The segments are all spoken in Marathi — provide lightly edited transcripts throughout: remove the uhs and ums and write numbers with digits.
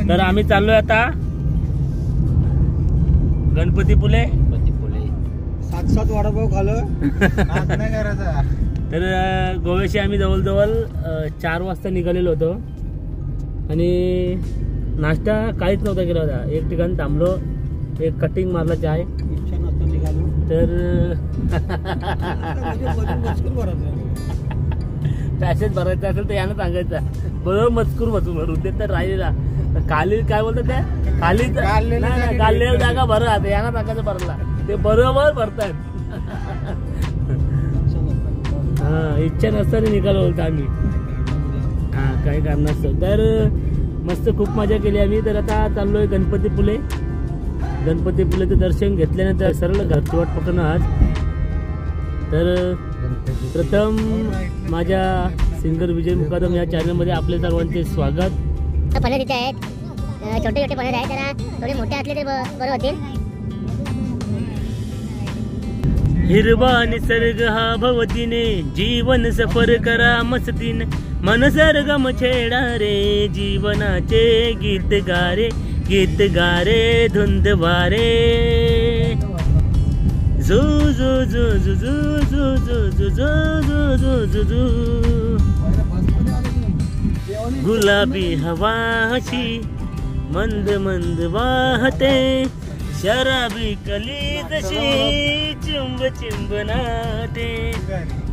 तर आम्ही चाललोय आता गणपतीपुले. 7-7 वडापाव खाल्लं. तर गोव्याशी आम्ही जवळजवळ 4 वाजता निघालेलो होतो आणि नाश्ता काहीच नव्हता केला होता. एक ठिकाणी थांबलो, एक कटिंग मारला चाय. इच्छा नसता निघालो तर पॅसेज भरायचा असेल तर यानं सांगायचं बरोबर मजकूर भरू देत तर राहिलेला. खाली काय बोलतात त्या खाली काढलेल्या जागा भरा यानं सांगायचं भरला ते बरोबर भरतायत. हा इच्छा नसताना निघालो होतो आम्ही. हा काही कारण नसतं. तर मस्त खूप मजा केली आम्ही. तर आता चाललोय गणपतीपुले. गणपतीपुलेचं दर्शन घेतल्यानंतर सरळ घरची वाट पकडणं आज. तर प्रथम माझ्या सिंगर विजय मुकादम या चॅनलमध्ये आपले सर्वांचे स्वागत. पणं तिथे आहेत, छोटे छोटे पणं आहेत, जरा थोडे मोठे असले ते बरं होतील. हिरवा निसर्ग हा भवतीने जीवन सफर करा मस्तीने मन सरगम छेडा रे जीवनाचे गीत गारे धुंद वारे झू झू झू झू झू झू झू झू झू झू झू गुलाबी हवाशी मंद मंद वाहते शराबी कली तशी चिंब चिंबनाते.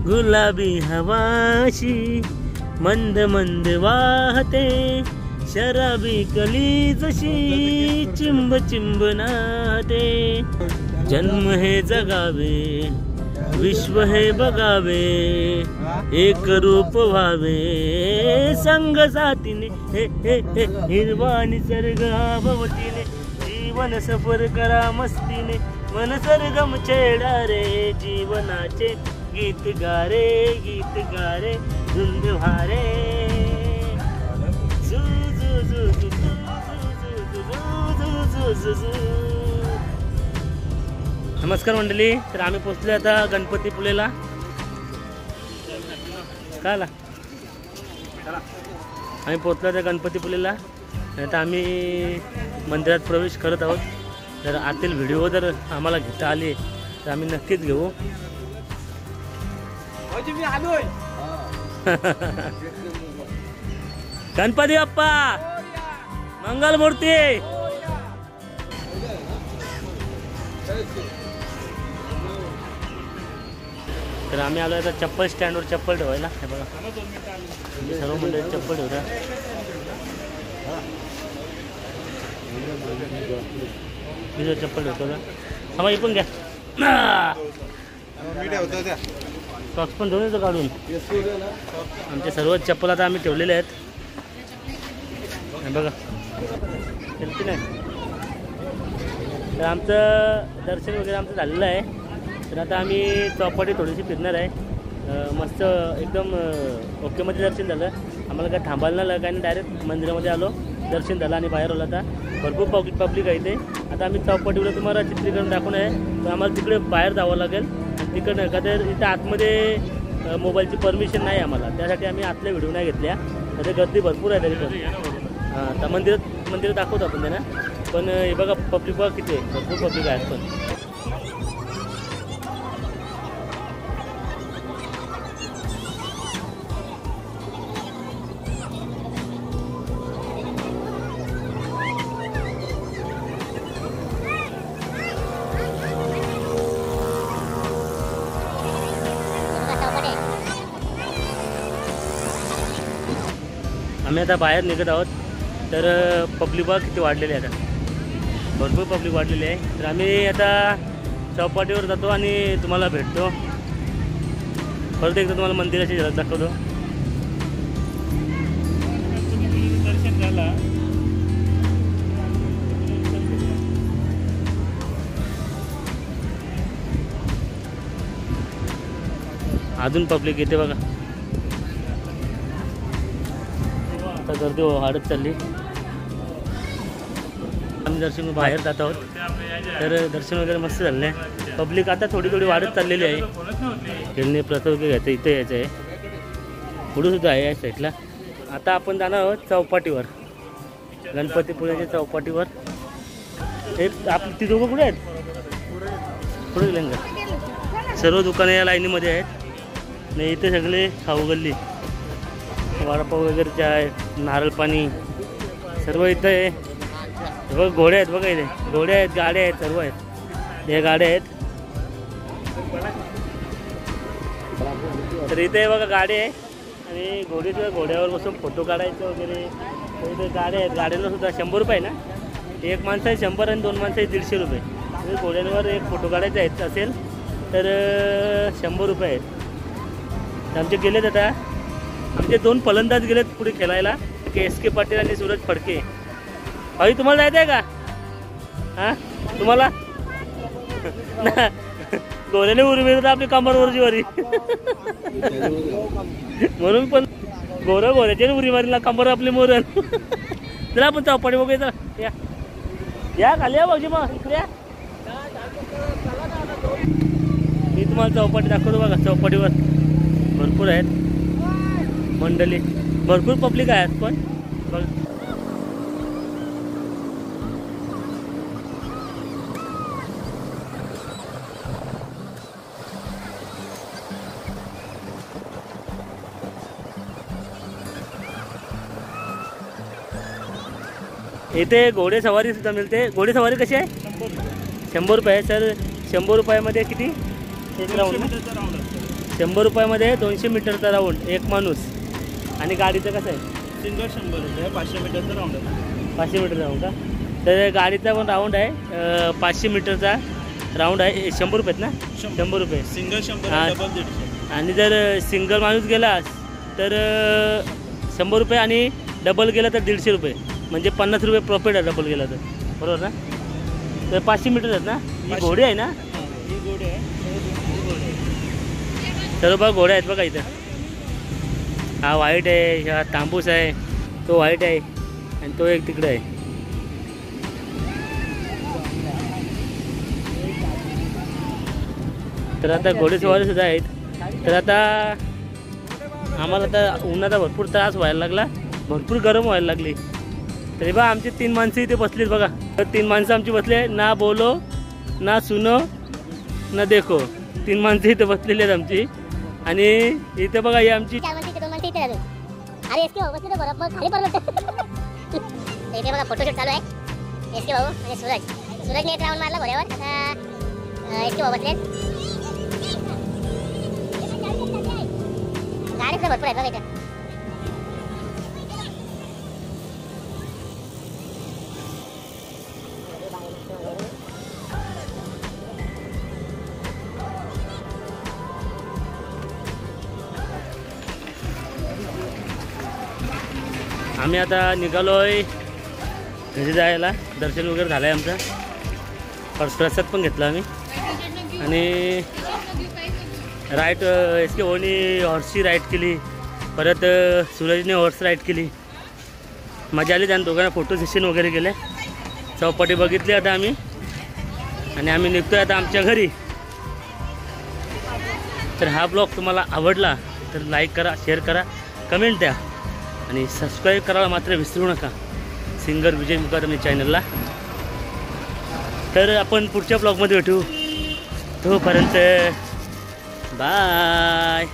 गुलाबी हवाशी मंद मंद वाहते शराबी कली जशी चिंब चिंबनाते. जन्म हे जगावे विश्व हे बघावे एक रूप व्हावे संग साथीने हे हे हे हिरवा निसर्ग भवतीने जीवन सफर करा मस्तीने मन सरगम छेडा रे जीवनाचे गीत गारे धुंद भारे झू झू झू झू झू झू झू. नमस्कार मंडळी. तर आम्ही पोहोचलो आता गणपतीपुलेला. काय आला आम्ही पोहोचलो त्या गणपतीपुलेला. आता आम्ही मंदिरात प्रवेश करत आहोत. तर आतील व्हिडिओ जर आम्हाला घेता आले तर आम्ही नक्कीच घेऊ. गणपती बाप्पा मंगल मूर्ती. तर आम्ही आलो आता चप्पल स्टँडवर चप्पल ठेवायला. हे बघा सर्व मंडळी चप्पल ठेवता. चप्पल ठेवतो का हा पण घ्या. सॉक्स पण ठेवून येतो काढून. आमचे सर्व चप्पल आता आम्ही ठेवलेले आहेत. बघा चलते नाही. तर आमचं दर्शन वगैरे आमचं झालेलं आहे. तर आता आम्ही चौपाटी थोडीशी फिरणार आहे. मस्त एकदम ओकेमध्ये दर्शन झालं. आम्हाला काय थांबायला नाही काय नाही, डायरेक्ट मंदिरामध्ये आलो, दर्शन झालं आणि बाहेर आलो. आता भरपूर पब्लिक आहे इथे. आता आम्ही चौपाटीवर तुम्हाला चित्रीकरण दाखवून आहे. तर आम्हाला तिकडे बाहेर जावं लागेल. तिकडनं का तर इथे आतमध्ये मोबाईलची परमिशन नाही आम्हाला, त्यासाठी आम्ही आतल्या व्हिडिओ नाही घेतल्या. आता गर्दी भरपूर आहे तरी. हां तर मंदिरात दाखवतो आपण त्यांना. पण हे बघा पब्लिक बघा किती आहे, भरपूर पब्लिक आहेत. पण आम्ही आता बाहेर निघत आहोत. तर पब्लिक बघा किती वाढलेली आहे. आता भरपूर पब्लिक वाढलेली आहे. तर आम्ही आता चौपाटीवर जातो आणि तुम्हाला भेटतो. परत एकदा तुम्हाला मंदिराची झलक दाखवतो. दर्शन झाला. अजून पब्लिक येते बघा. आता गर्दी वाढत चालली. आम्ही दर्शन बाहेर जात आहोत. तर दर्शन वगैरे मस्त झालं आहे. पब्लिक आता थोडी वाढत चाललेली आहे. खेळणे प्रथा वगैरे घ्यायचं इथे यायचं आहे. पुढे सुद्धा आहे या साईडला. आता आपण जाणार आहोत चौपाटीवर. गणपतीपुळेच्या चौपाटीवर. हे ती दोघं कुठे आहेत? पुढे गेले का? सर्व दुकानं या लाईनीमध्ये आहेत आणि इथे सगळे खाऊ गल्ली, वडापाव वगैरेचे आहे, नारळ पाणी सर्व इथं आहे. बघ घोडे आहेत, बघा इथे घोडे आहेत, गाड्या आहेत, सर्व आहेत. हे गाड्या आहेत. तर इथे बघा गाडी आहे आणि घोड्यावर बसून फोटो काढायचं वगैरे. तर इथे गाड्या आहेत, गाड्यांना सुद्धा 100 रुपये ना. एक माणसं आहे 100 आणि 2 माणसं आहे 150 रुपये. घोड्यांवर एक फोटो काढायचा आहे असेल तर 100 रुपये आहेत. तर आमचे गेलेत आता, आमचे 2 फलंदाज गेलेत पुढे खेळायला, KSK पाटील आणि सूरज फडके. अई तुम्हाला जायचं आहे का? हां तुम्हाला घोड्याने उरी मिळत आपली कमरवरची वरी म्हणून पण घोड्याच्या उरी मारीला कमर आपली मोरण. चला आपण चौपाटी बघूया. या या खाली या भाऊजी, मग इकडे या. मी तुम्हाला चौपाटी दाखवतो बघा. चौपाटीवर भरपूर आहेत मंडळी, भरपूर पब्लिक आहेत. पण बघ इथे घोडेसवारी सुद्धा मिळते. घोडेसवारी कशी आहे? 100 रुपये सर. 100 रुपयामध्ये किती? एक राऊंड. 100 रुपयामध्ये 200 मीटरचा राऊंड एक माणूस. आणि गाडीचं कसं आहे? सिंगल 100 रुपये, 500 मीटरचा राऊंड आहे. 500 मीटर राऊंड का? तर गाडीचा पण राऊंड आहे 500 मीटरचा राऊंड आहे. 100 रुपयेत ना? 100 रुपये सिंगल 100, डबल 150. आणि जर सिंगल माणूस गेला तर 100 रुपये आणि डबल गेला तर 150 रुपये. म्हणजे 50 रुपये प्रॉफिट आहे डबल गेला तर, बरोबर ना? तर 500 मीटर आहेत ना. ही घोडी आहे ना? ही घोडी आहे. सर्व बघा घोड्या आहेत बघा इथं. हा व्हाईट आहे, हा तांबूस आहे, तो व्हाईट आहे आणि तो एक तिकडे आहे. तर आता घोडेस्वारी सुद्धा आहेत. तर आता आम्हाला आता उन्हाचा भरपूर त्रास व्हायला लागला, भरपूर गरम व्हायला लागली. तरी बा आमची 3 माणसं इथे बसलीत बघा. तर 3 माणसं आमची बसले, ना बोलो ना सुनो ना देखो. 3 माणसं इथे बसलेली आहेत आमची. आणि इथे बघा ही आमची अरे SK भाऊ बसले तर बरोबर खाली पडलं. इथे बघा फोटोशूट चालू आहे. SK भाऊ आणि सूरजने एक राऊंड मारला घोड्यावर. आता SK भाऊ बसले. गाडी तर भरपूर आहेत बघा इथे. आम्ही आता निघालोय घरी जायला. दर्शन वगैरे झालं आहे आमचं. प्रसाद पण घेतला आम्ही. आणि राईट SK भाऊनी हॉर्सची राईड केली, परत सूरजने हॉर्स राईड केली. मजा आली. त्यांनी दोघांना फोटो सेशन वगैरे केले. चौपाटी बघितली आता आम्ही. आणि आम्ही निघतोय आता आमच्या घरी. तर हा ब्लॉग तुम्हाला आवडला तर लाईक करा, शेअर करा, कमेंट द्या आणि सबस्क्राईब करायला मात्र विसरू नका सिंगर विजय मुकादम चॅनलला. तर आपण पुढच्या ब्लॉगमध्ये भेटू. तोपर्यंत बाय.